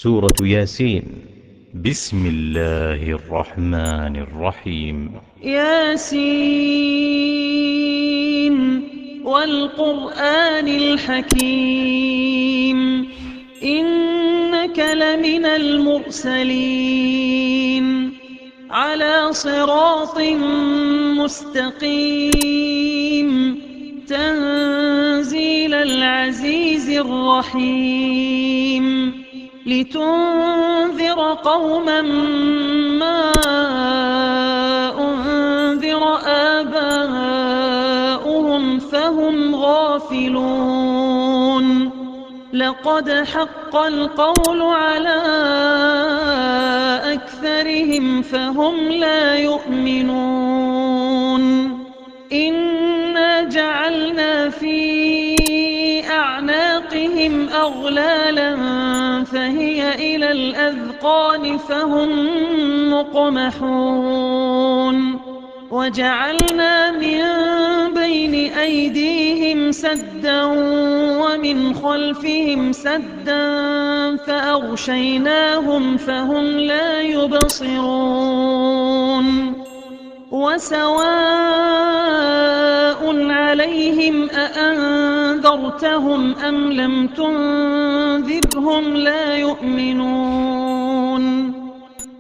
سورة ياسين. بسم الله الرحمن الرحيم. ياسين والقرآن الحكيم إنك لمن المرسلين على صراط مستقيم تنزيل العزيز الرحيم لتنذر قوما ما أنذر آباؤهم فهم غافلون لقد حق القول على أكثرهم فهم لا يؤمنون إنا جعلنا في أعناقهم أغلالا فهي إلى الأذقان فهم مقمحون وجعلنا من بين أيديهم سدا ومن خلفهم سدا فأغشيناهم فهم لا يبصرون وسواء عليهم أأنذرتهم أم لم تنذرهم لا يؤمنون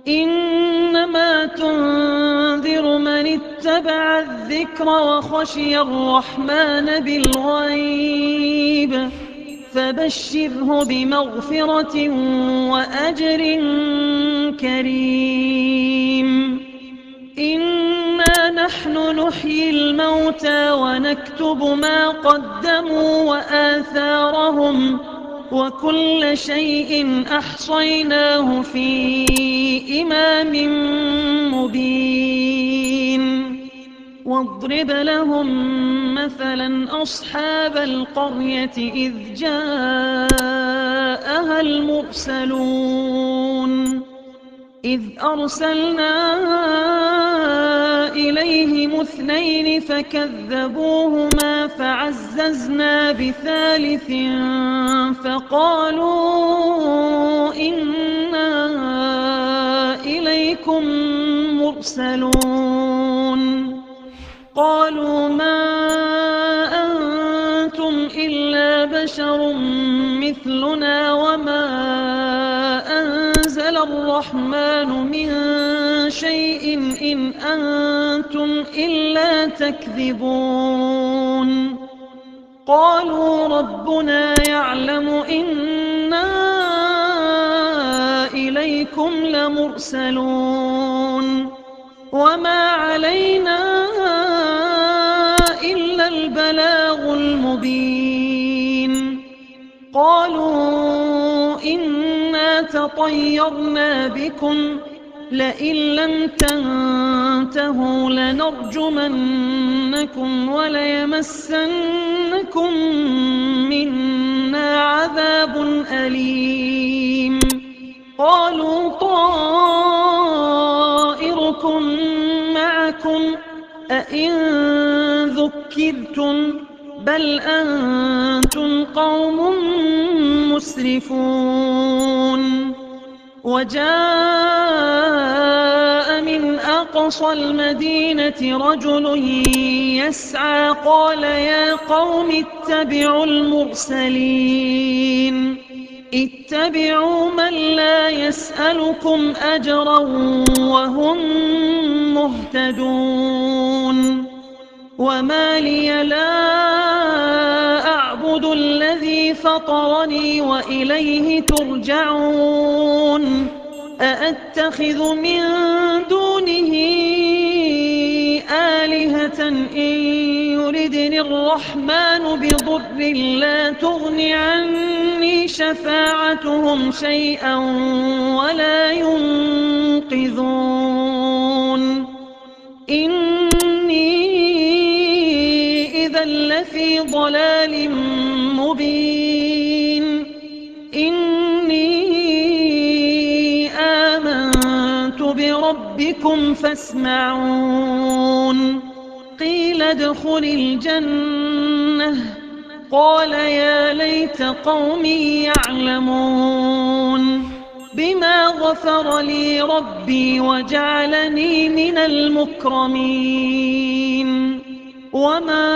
إنما تنذر من اتبع الذكر وخشي الرحمن بالغيب فبشره بمغفرة وأجر كريم إنا نحن نحيي الموتى ونكتب ما قدموا وآثارهم وكل شيء أحصيناه في إمام مبين واضرب لهم مثلا أصحاب القرية إذ جاءها المرسلون إذ أرسلنا إليهم اثنين فكذبوهما فعززنا بثالث فقالوا إنا إليكم مرسلون قالوا ما أنتم إلا بشر مثلنا وما أنزل الرحمن من شيء إن أنتم إلا تكذبون قالوا ربنا يعلم إنا إليكم لمرسلون وما علينا إلا البلاغ المبين قالوا إنا تطيرنا بكم لئن لم تنتهوا لنرجمنكم وليمسنكم منا عذاب أليم قالوا طائركم معكم أئن ذكرتم بل أنتم قوم مسرفون وجاء من أقصى المدينة رجل يسعى قال يا قوم اتبعوا المرسلين اتبعوا من لا يسألكم أجرا وهم مهتدون وما لي لا أعبد الذي فطرني وإليه ترجعون أأتخذ من دونه آلهة إن يردني الرحمن بضر لا تغن عني شفاعتهم شيئا ولا ينقذون إني إذا لفي ضلال مبين إني آمنت بربكم فاسمعون قيل ادخل الجنة قال يا ليت قومي يعلمون بما غفر لي ربي وجعلني من المكرمين وما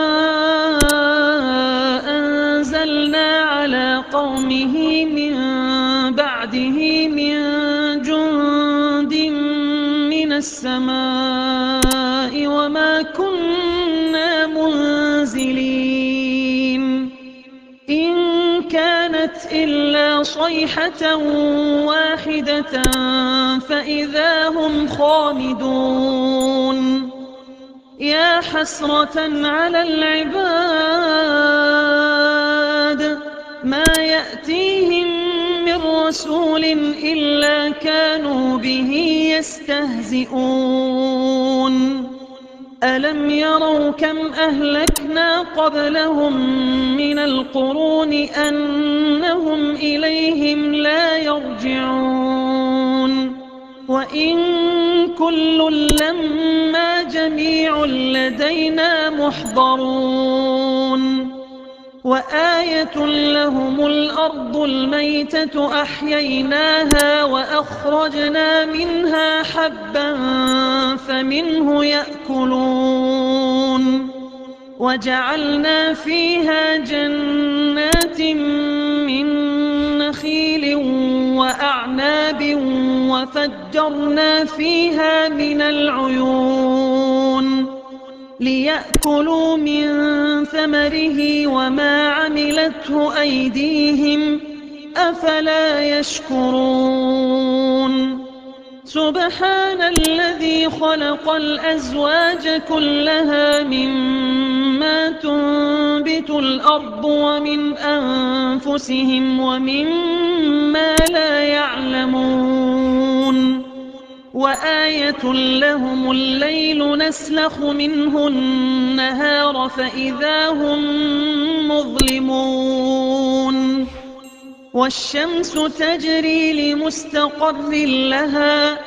أنزلنا على قومه من بعده من جند من السماء وما كنا منزلين إن كانت إلا صيحة واحدة فإذا هم خامدون يا حسرة على العباد ما يأتيهم من رسول إلا كانوا به يستهزئون ألم يروا كم أهلكنا قبلهم من القرون أنهم إليهم لا يرجعون وإن كل لما جميع لدينا محضرون وآية لهم الأرض الميتة أحييناها وأخرجنا منها حبا فمنه يأكلون وجعلنا فيها جنات من نخيل وأعناب وفجرنا فيها من العيون ليأكلوا من ثمره وما عملته أيديهم أفلا يشكرون سبحان الذي خلق الأزواج كلها مما تنبت الأرض ومن أنفسهم ومما لا يعلمون وآية لهم الليل نسلخ منه النهار فإذا هم مظلمون والشمس تجري لمستقر لها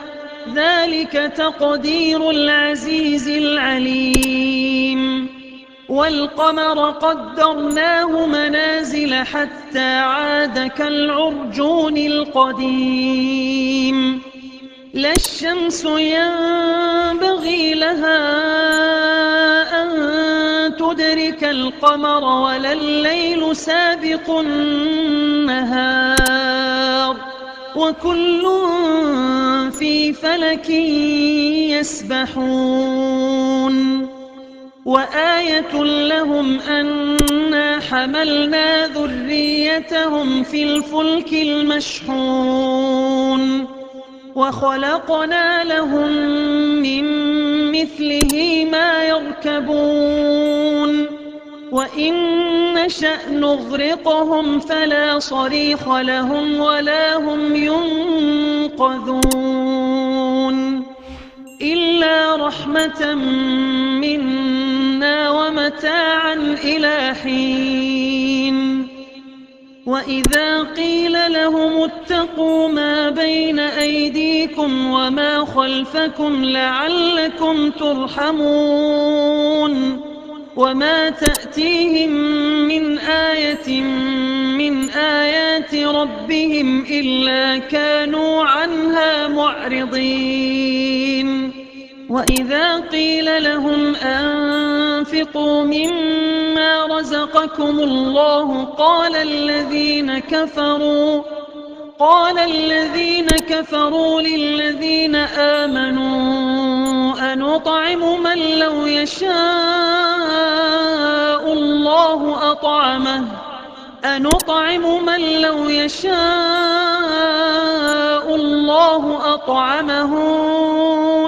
ذلك تقدير العزيز العليم والقمر قدرناه منازل حتى عاد كالعرجون القديم لا الشمس ينبغي لها أن تدرك القمر ولا الليل سابق النهار وكل في فلك يسبحون وآية لهم أنا حملنا ذريتهم في الفلك المشحون وخلقنا لهم من مثله ما يركبون وإن نشأ نغرقهم فلا صريخ لهم ولا هم ينقذون إلا رحمة منا ومتاعا إلى حين وإذا قيل لهم اتقوا ما بين أيديكم وما خلفكم لعلكم ترحمون وما تأتيهم من آية من آيات ربهم إلا كانوا عنها معرضين وإذا قيل لهم أنفقوا مما رزقكم الله قال الذين كفروا للذين آمنوا أنطعم من لو يشاء الله أطعمه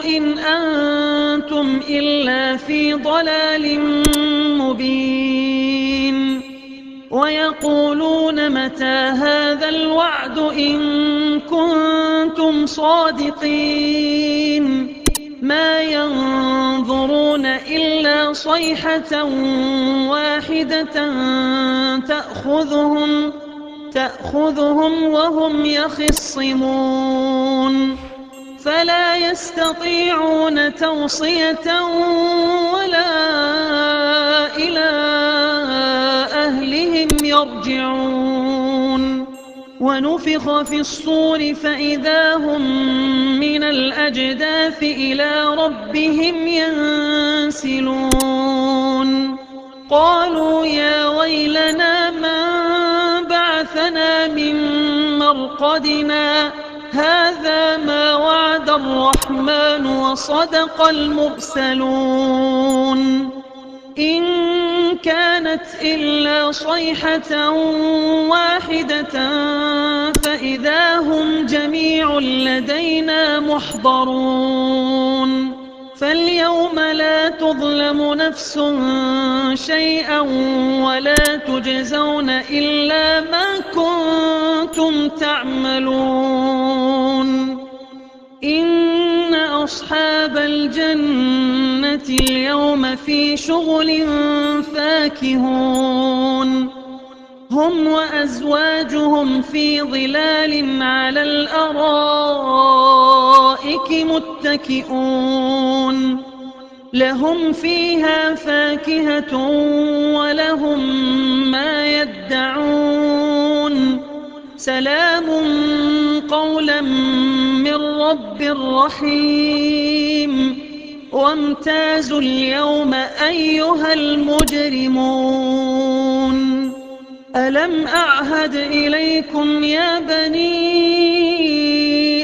إن أنتم إلا في ضلال مبين ويقولون متى هذا الوعد إن كنتم صادقين ما ينظرون إلا صيحة واحدة تأخذهم وهم يخصمون فلا يستطيعون توصية ولا إلى أهلهم يرجعون ونفخ في الصور فإذا هم من الأجداث إلى ربهم ينسلون قالوا يا ويلنا من بعثنا من مرقدنا هذا ما وعد الرحمن وصدق المرسلون إن كانت إلا صيحة واحدة فإذا هم جميع لدينا محضرون فاليوم لا تظلم نفس شيئا ولا تجزون إلا ما كنتم تعملون إن أصحاب الجنة اليوم في شغل فاكهون هم وأزواجهم في ظلال على الأرائك متكئون لهم فيها فاكهة ولهم ما يدعون سلام قولا من رب رحيم وامتازوا اليوم أيها المجرمون ألم أعهد إليكم يا بني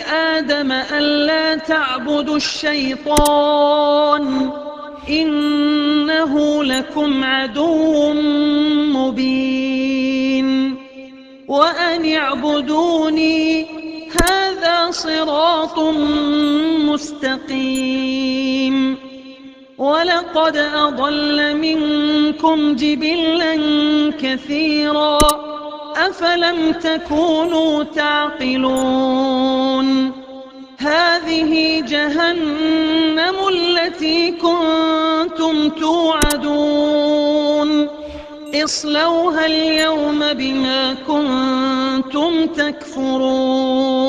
آدم ألا تعبدوا الشيطان إنه لكم عدو مبين وأن اعبدوني هذا صراط مستقيم ولقد أضل منكم جبلا كثيرا أفلم تكونوا تعقلون هذه جهنم التي كنتم توعدون اصلوها اليوم بما كنتم تكفرون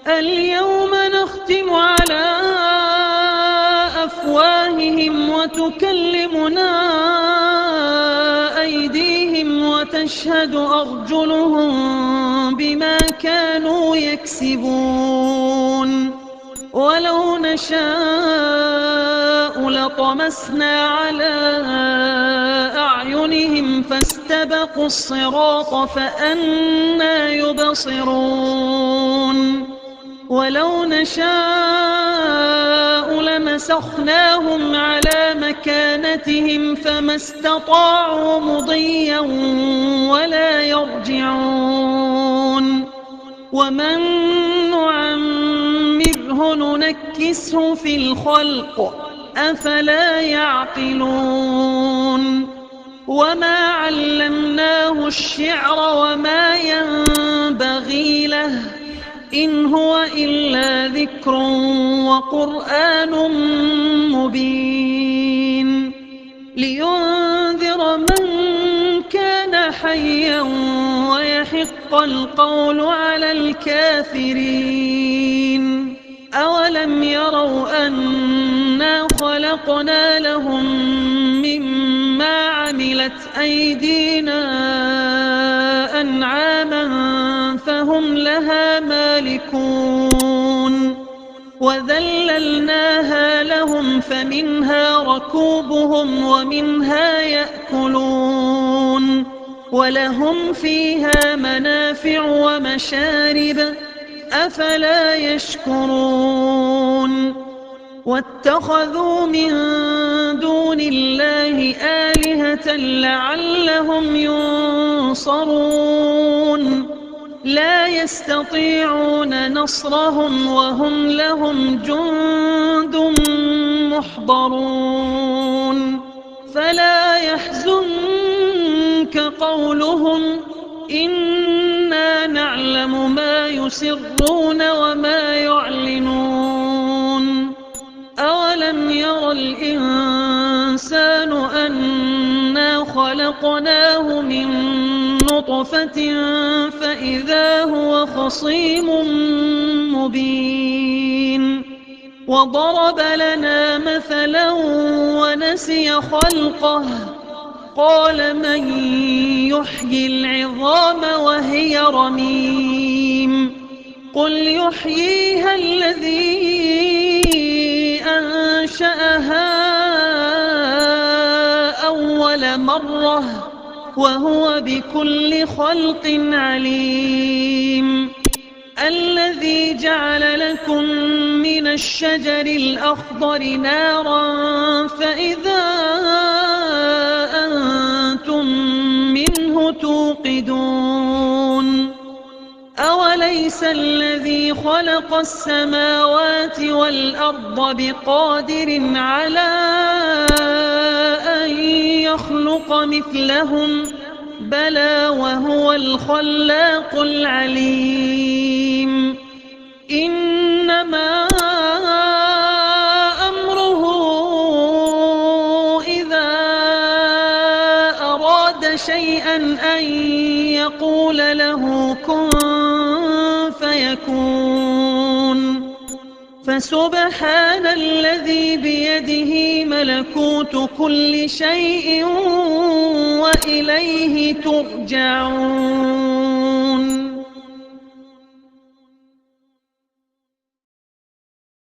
اليوم نختم على أفواههم وتكلمنا أيديهم وتشهد أرجلهم بما كانوا يكسبون ولو نشاء لطمسنا على أعينهم فاستبقوا الصراط فأنى يبصرون ولو نشاء لمسخناهم على مكانتهم فما استطاعوا مضيا ولا يرجعون ومن نعمره ننكسه في الخلق أفلا يعقلون وما علمناه الشعر وما ينبغي له إن هو إلا ذكر وقرآن مبين لينذر من كان حيا ويحق القول على الكافرين أولم يروا أنا خلقنا لهم مما عملت أيدينا أنعاما فهم لها مالكون وذللناها لهم فمنها ركوبهم ومنها يأكلون ولهم فيها منافع ومشارب أفلا يشكرون واتخذوا من دون الله آلهة لعلهم ينصرون لا يستطيعون نصرهم وهم لهم جند محضرون فلا يحزنك قولهم إنا نعلم ما يسرون وما يعلنون أولم ير الإنسان أنا خلقناه من نطفة فإذا هو خصيم مبين وضرب لنا مثلا ونسي خلقه قال من يحيي العظام وهي رميم قل يحييها الذي أنشأها أول مرة وهو بكل خلق عليم الذي جعل لكم من الشجر الأخضر نارا فإذا أنتم منه توقدون أوليس الذي خلق السماوات والأرض بقادر على أن يخلق مثلهم بلى وهو الخلاق العليم إنما أمره إذا أراد شيئا أن يقول له كن فيكون فسبحان الذي بيده ملكوت كل شيء وإليه ترجعون